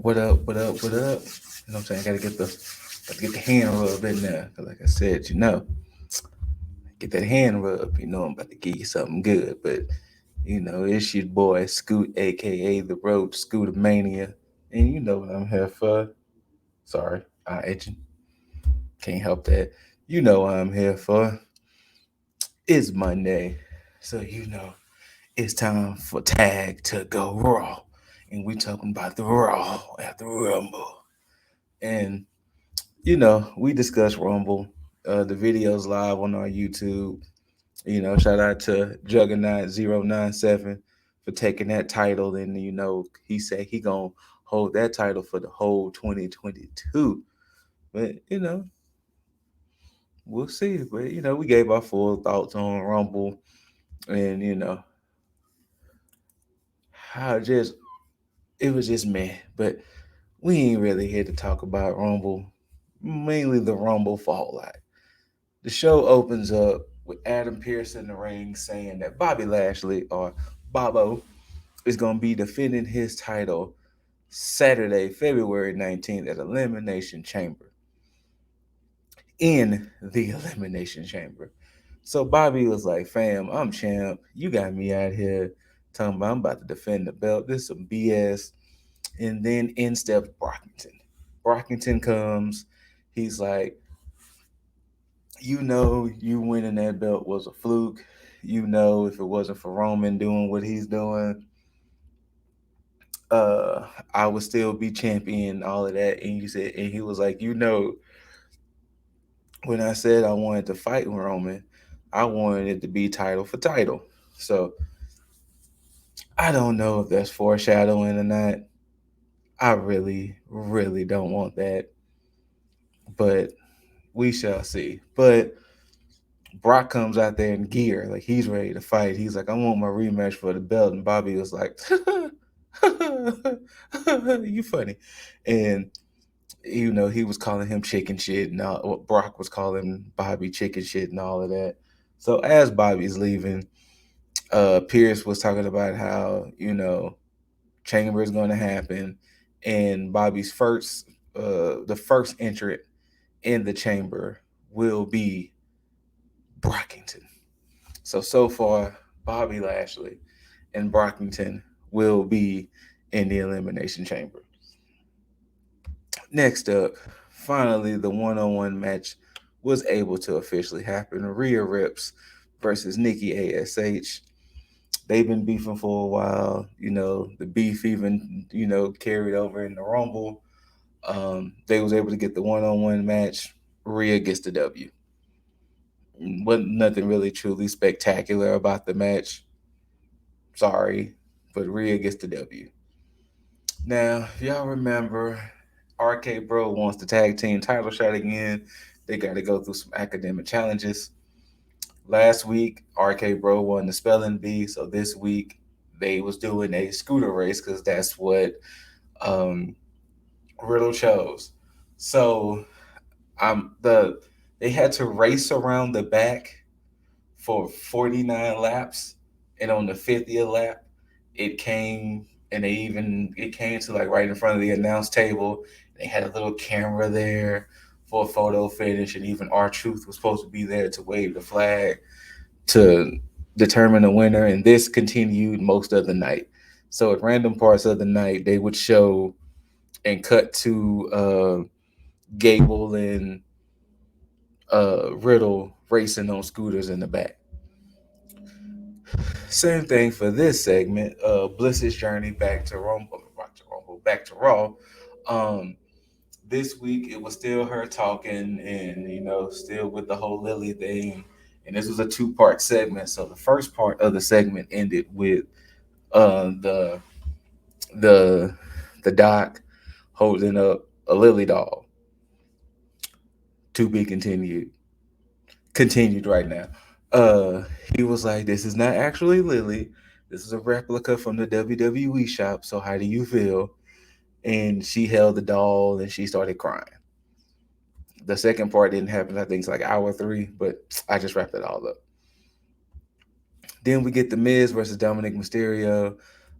What up? What up? What up? You know what I'm saying? Got to get the hand rub in there. 'Cause like I said, get that hand rub. I'm about to give you something good. But it's your boy Scoot, aka the Road Scooter Mania, and you know what I'm here for. Sorry, I itching. Can't help that. You know what I'm here for. It's Monday, so it's time for Tag to go raw, and we talking about the Raw at the Rumble. And we discussed Rumble. The videos live on our YouTube. Shout out to Juggernaut 097 for taking that title, and he said he gonna hold that title for the whole 2022. But we'll see. But we gave our full thoughts on Rumble, and how just it was just meh. But we ain't really here to talk about Rumble, mainly the Rumble Fallout. The show opens up with Adam Pearce in the ring saying that Bobby Lashley, or Bobo, is going to be defending his title Saturday, February 19th at Elimination Chamber. In the Elimination Chamber. So Bobby was like, fam, I'm champ. You got me out here talking about I'm about to defend the belt. This is some BS. And then in steps Brockington. Brockington comes. He's like, you winning that belt was a fluke. If it wasn't for Roman doing what he's doing, uh, I would still be champion, all of that. And he was like, when I said I wanted to fight Roman, I wanted it to be title for title. So I don't know if that's foreshadowing or not. I really, really don't want that, but we shall see. But Brock comes out there in gear, like he's ready to fight. He's like, I want my rematch for the belt. And Bobby was like, you funny. And, he was calling him chicken shit and all, well, Brock was calling Bobby chicken shit and all of that. So as Bobby's leaving, Pierce was talking about how, Chamber is going to happen. And Bobby's the first entrant in the Chamber will be Brockington. So far, Bobby Lashley and Brockington will be in the Elimination Chamber. Next up, finally, the one-on-one match was able to officially happen. Rhea Rips versus Nikki ASH. They've been beefing for a while. The beef even, carried over in the Rumble. They was able to get the one-on-one match. Rhea gets the W. Wasn't nothing really truly spectacular about the match. Sorry, but Rhea gets the W. Now, if y'all remember, RK Bro wants the tag team title shot again. They got to go through some academic challenges. Last week, RK Bro won the spelling bee, so this week they was doing a scooter race because that's what um, Riddle chose. So they had to race around the back for 49 laps, and on the 50th lap, it came to like right in front of the announce table. They had a little camera there for a photo finish, and even R-Truth was supposed to be there to wave the flag to determine the winner. And this continued most of the night. So at random parts of the night, they would show and cut to Gable and Riddle racing on scooters in the back. Same thing for this segment. Bliss's journey back to Raw. Um, this week it was still her talking, and still with the whole Lily thing. And this was a two-part segment. So the first part of the segment ended with uh, the the the doc holding up a Lily doll. To be continued. Continued right now. Uh, he was like, "This is not actually Lily. This is a replica from the WWE shop. So how do you feel?" And she held the doll and she started crying. The second part didn't happen. I think it's like hour three, but I just wrapped it all up. Then we get the Miz versus Dominic Mysterio.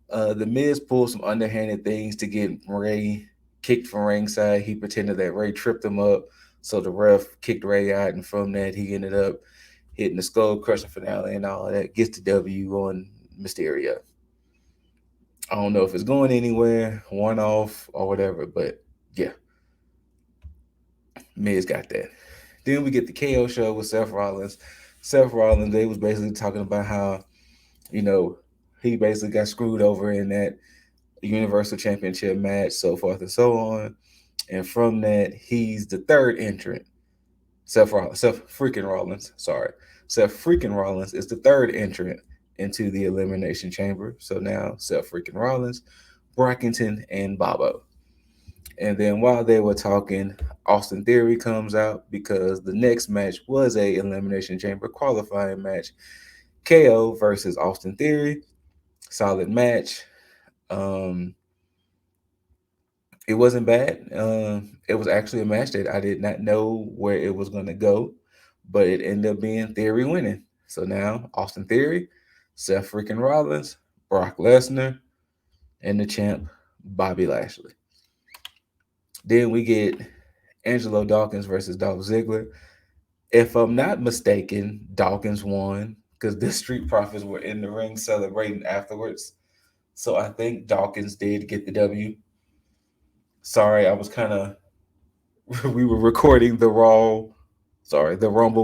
The Miz pulled some underhanded things to get Ray kicked from ringside. He pretended that Ray tripped him up, so the ref kicked Ray out, and from that he ended up hitting the skull crusher finale and all of that. Gets the W on Mysterio. I don't know if it's going anywhere, one off or whatever, but yeah, Miz got that. Then we get the KO show with Seth Rollins. Seth Rollins, they was basically talking about how, you know, he basically got screwed over in that Universal Championship match, so forth and so on. And from that, he's the third entrant. Seth freaking Rollins, sorry. Seth freaking Rollins is the third entrant into the Elimination Chamber. So now Seth freaking Rollins, Brockington, and Bobo. And then while they were talking, Austin Theory comes out because the next match was a Elimination Chamber qualifying match. KO versus Austin Theory. Solid match. Um, it wasn't bad. It was actually a match that I did not know where it was going to go, but it ended up being Theory winning. So now Austin Theory, Seth freaking Rollins, Brock Lesnar, and the champ Bobby Lashley. Then we get Angelo Dawkins versus Dolph Ziggler. If I'm not mistaken, Dawkins won because the Street Profits were in the ring celebrating afterwards. So I think Dawkins did get the W. Sorry, I was kind of we were recording the Rumble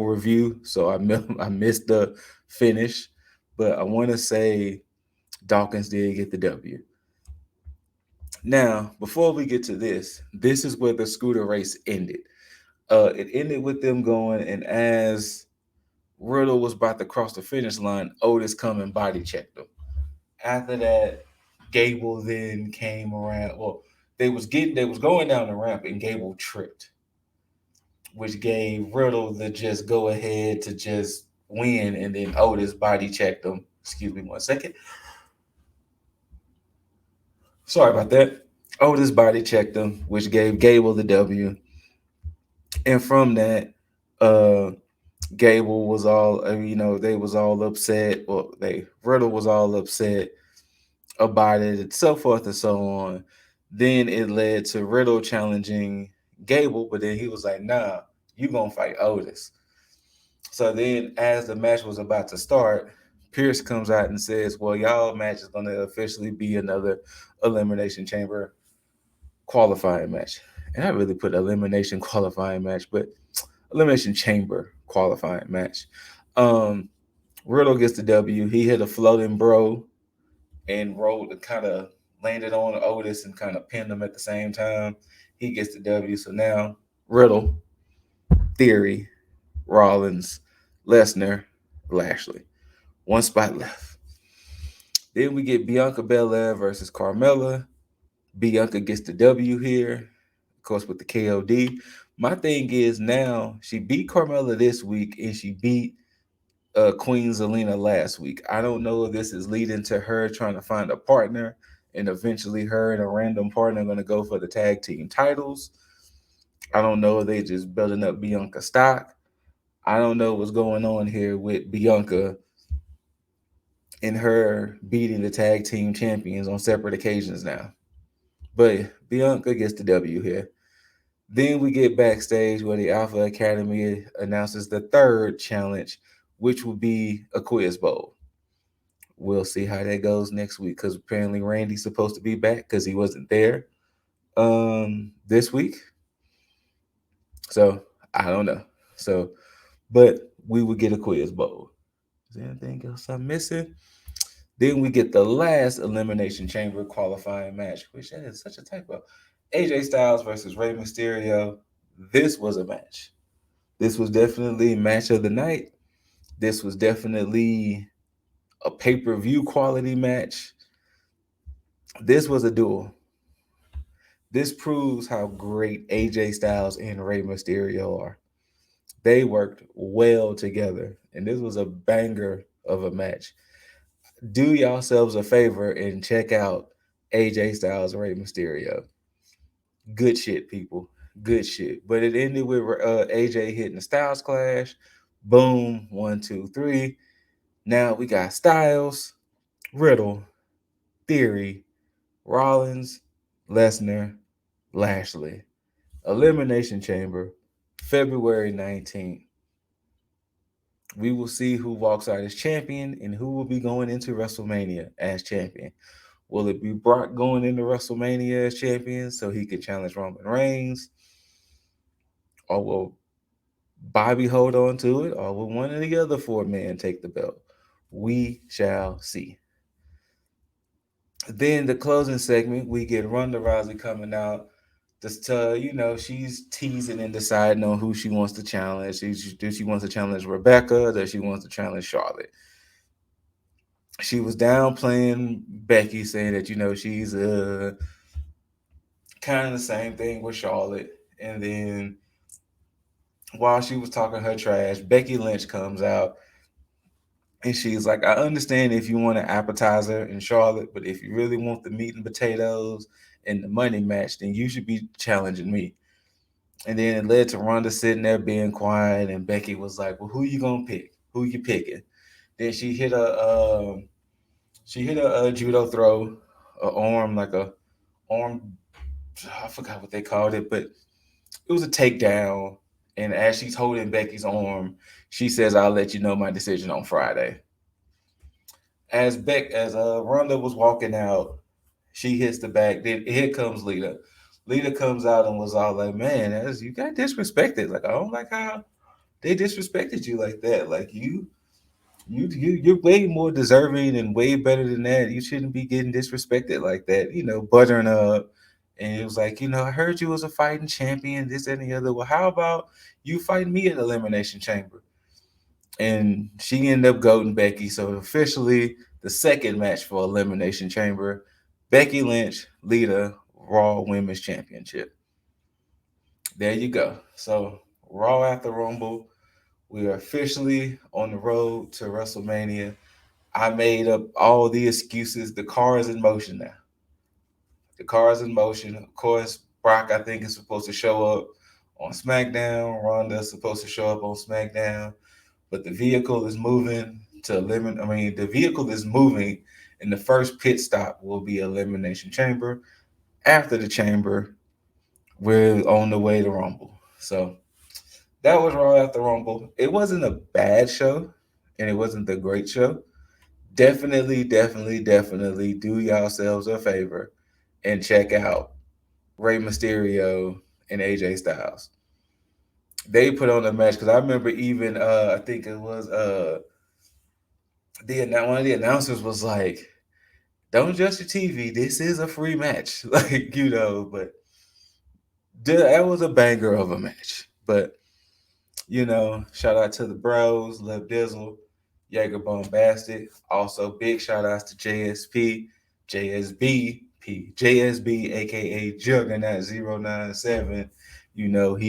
review, so I missed the finish, but I want to say Dawkins did get the W. Now, before we get to this is where the scooter race ended. It ended with them going, and as Riddle was about to cross the finish line, Otis come and body checked him. After that, Gable then came around. Well, they was going down the ramp, and Gable tripped, which gave Riddle the just go ahead to just win, and then Otis body checked him. Excuse me 1 second. Sorry about that. Otis body checked him, which gave Gable the W. And from that, uh, Gable was all, they was all upset. Well, Riddle was all upset about it, so forth and so on. Then it led to Riddle challenging Gable, but then he was like, "Nah, you gonna fight Otis." So then, as the match was about to start, Pierce comes out and says, "Well, y'all match is gonna officially be another Elimination Chamber qualifying match." And I really put Elimination qualifying match, but Elimination Chamber qualifying match. Um, Riddle gets the W. He hit a floating bro and rolled and kind of landed on Otis and kind of pinned him at the same time. He gets the W. So now Riddle, Theory, Rollins, Lesnar, Lashley. One spot left. Then we get Bianca Bella versus Carmela. Bianca gets the W here, of course, with the KOD. My thing is now she beat Carmela this week and she beat Queen Zelina last week. I don't know if this is leading to her trying to find a partner and eventually her and a random partner are going to go for the tag team titles. I don't know if they just building up Bianca stock. I don't know what's going on here with Bianca and her beating the tag team champions on separate occasions now. But Bianca gets the W here. Then we get backstage where the Alpha Academy announces the third challenge, which will be a quiz bowl. We'll see how that goes next week because apparently Randy's supposed to be back because he wasn't there this week. So I don't know. So, but we will get a quiz bowl. Is there anything else I'm missing? Then we get the last Elimination Chamber qualifying match, which is such a typo. AJ Styles versus Ray Mysterio. This was a match. This was definitely match of the night. This was definitely a pay-per-view quality match. This was a duel. This proves how great AJ Styles and Ray Mysterio are. They worked well together, and this was a banger of a match. Do yourselves a favor and check out AJ Styles and Ray Mysterio. Good shit, people. Good shit. But it ended with AJ hitting the Styles Clash. Boom. 1, 2, 3. Now we got Styles, Riddle, Theory, Rollins, Lesnar, Lashley. Elimination Chamber, February 19th. We will see who walks out as champion and who will be going into WrestleMania as champion. Will it be Brock going into WrestleMania as champion so he could challenge Roman Reigns? Or will Bobby hold on to it? Or will one of the other four men take the belt? We shall see. Then the closing segment, we get Ronda Rousey coming out. Just she's teasing and deciding on who she wants to challenge. Does she wants to challenge Rebecca? Does she wants to challenge Charlotte? She was downplaying Becky, saying that she's kind of the same thing with Charlotte. And then while she was talking her trash, Becky Lynch comes out and she's like, I understand if you want an appetizer in Charlotte, but if you really want the meat and potatoes and the money match, then you should be challenging me. And then it led to Ronda sitting there being quiet, and Becky was like, well, who you gonna pick? Who you picking? Then she hit a judo throw, a arm, like a arm, I forgot what they called it, but it was a takedown. And as she's holding Becky's arm, she says, I'll let you know my decision on Friday. As Ronda was walking out, she hits the back. Then here comes Lita. Lita comes out and was all like, man, you got disrespected. Like, I don't like how they disrespected you like that. Like you're way more deserving and way better than that. You shouldn't be getting disrespected like that. Buttering up. And it was like, I heard you was a fighting champion, this and the other. Well, how about you fight me at Elimination Chamber? And she ended up goating Becky. So officially, the second match for Elimination Chamber, Becky Lynch, Lita, Raw Women's Championship. There you go. So Raw after Rumble, we are officially on the road to WrestleMania. I made up all the excuses. The car is in motion now. The car is in motion. Of course, Brock, I think, is supposed to show up on SmackDown. Ronda's supposed to show up on SmackDown. But the vehicle is moving to eliminate. I mean, the vehicle is moving, and the first pit stop will be Elimination Chamber. After the Chamber, we're on the way to Rumble. So that was Raw after Rumble. It wasn't a bad show, and it wasn't the great show. Definitely, definitely, definitely do yourselves a favor and check out Ray Mysterio and AJ Styles. They put on a match because I remember even I think it was one of the announcers was like, "Don't adjust your TV. This is a free match." Like but that was a banger of a match. But shout out to the bros, Love Dizzle, Jaeger Bombastic. Also, big shout outs to JSP, JSB, aka Juggernaut 097. He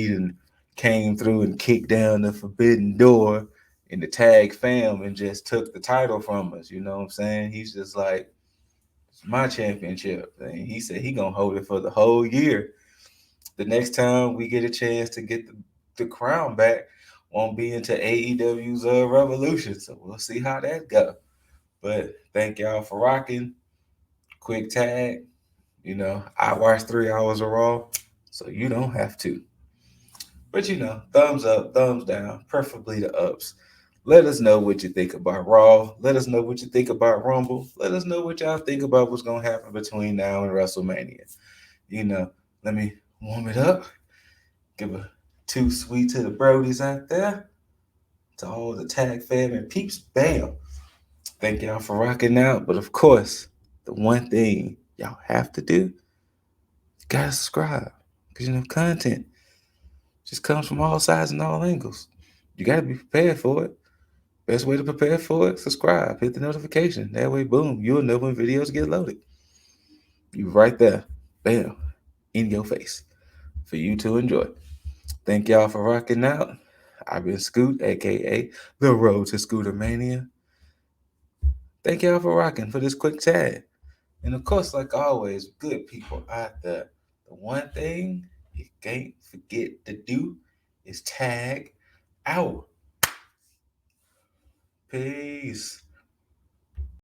done came through and kicked down the forbidden door in the tag fam and just took the title from us. You know what I'm saying? He's just like, it's my championship. And he said he gonna hold it for the whole year. The next time we get a chance to get the crown back won't be into AEW's Revolution. So we'll see how that go. But thank y'all for rocking. Quick tag. I watched 3 hours of Raw, so you don't have to. But thumbs up, thumbs down, preferably the ups. Let us know what you think about Raw. Let us know what you think about Rumble. Let us know what y'all think about what's gonna happen between now and WrestleMania. Let me warm it up. Give a too sweet to the Brodies out there. To all the tag fam and peeps. Bam. Thank y'all for rocking out. But of course, the one thing y'all have to do, you gotta subscribe. Because content just comes from all sides and all angles. You gotta be prepared for it. Best way to prepare for it, subscribe, hit the notification. That way, boom, you'll know when videos get loaded. You right there. Bam. In your face. For you to enjoy. Thank y'all for rocking out. I've been Scoot, aka The Road to Scooter Mania. Thank y'all for rocking for this quick tag. And of course, like always, good people out there. The one thing you can't forget to do is tag out. Peace.